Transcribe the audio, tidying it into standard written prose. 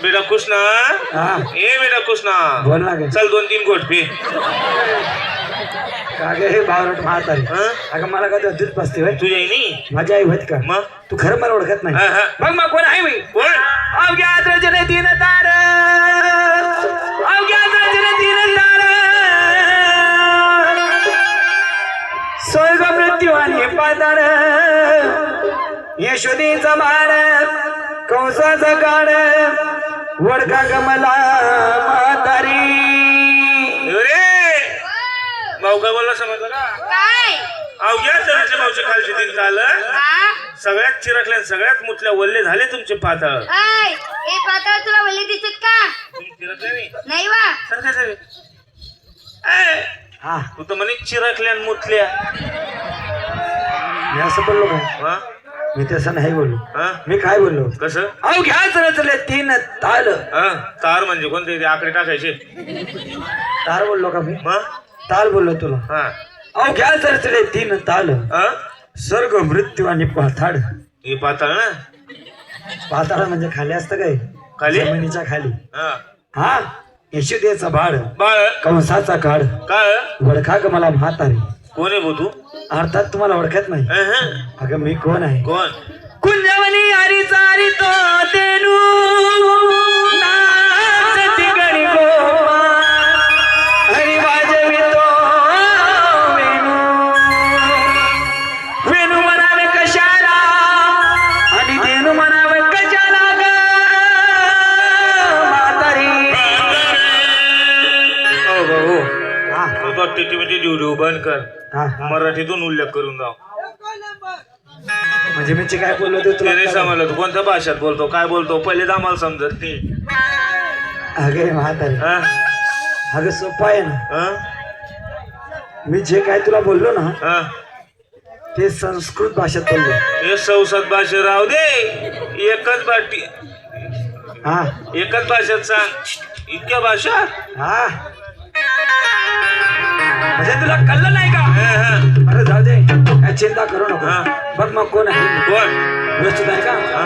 बेटा कृष्णा ए बेटा कृष्णा बोल ना गे. चल 2-3 घोट पी. कागे हे बावरट म्हातारी. अगं मला काय दूध पाजते होय. तुझ्या आईनी माझी आई होत का मग तू खरं मला ओळखत नाही. मग मग कोण आहे मी कोण अवघ्यात रचने तीन तार अवघ्यात रचने तीन तार स्वर्ग मृत्यू आणि पाताळ यशोदीचा बाळ कंसाचा काळ वडका गमला म्हातारी. भाऊ काय बोलला समजलं का काय अवघ्या चराच्या भाऊच्या खालचे दिन काल सगळ्यात चिरकल्या सगळ्यात मुतल्या वल्ले झाले तुमचे पातळ. ऐ हे पातळ तुला वल्ले दिसत का तुम्ही चिरकले नाही नाही वा सरकायचं हा तू तर म्हणे चिरकल्या आणि मुतल्या. मी असं बोललो काय हा मी तसं नाही बोललो. हा मी काय बोललो कसं अवघ्याच रचले तीन ताल. तार म्हणजे कोणते ते आकडे टाकायचे तार बोललो का मी मग ताल बोललो तुला. हा अवघ्याच रचले तीन ताल स्वर्ग मृत्यू आणि पाताळ. हे पातळ ना पाताळ म्हणजे खाली असतं काय खाली? जमिनीच्या खाली. हा हा यशोदेचा बाळ बाळ कंसाचा काळ काय वडखा ग मला म्हातारी. कोण आहे भाऊ तू अर्थात तुम्हाला ओळखत नाही. अगं मी कोण आहे कोण कुंजवनी हरीचा हरी तो तेनू नाचती गणी गोपाळ हरी वाजवितो वेणू. वेणू म्हणावे कशाला आणि तेनू म्हणावे कशाला ग म्हातारी. हो भाऊ हा तू तो टीटीमध्ये व्हिडिओ बंद कर हा मराठीतून उल्लेख करून जाऊ. म्हणजे मी काय बोललो ते ते तुला नाही कळलं? समजलं तू कोणत्या भाषेत बोलतो काय बोलतो पहिले आम्हाला समजत नाही. अगे म्हातारी हा? अगं सोपं आहे ना. हा? मी जे काय तुला बोललो ना हा? ते संस्कृत भाषेत बोललो. हे संसद भाषे राहू दे एकच बाटी हा एकच भाषेत सांग इतक्या भाषा. हा म्हणजे तुला कळलं नाही का. हा. अरे जाऊ दे काय चिंता करू नको. हा. बघ मग कोण आहे कोण व्यवस्थित आहे का हा?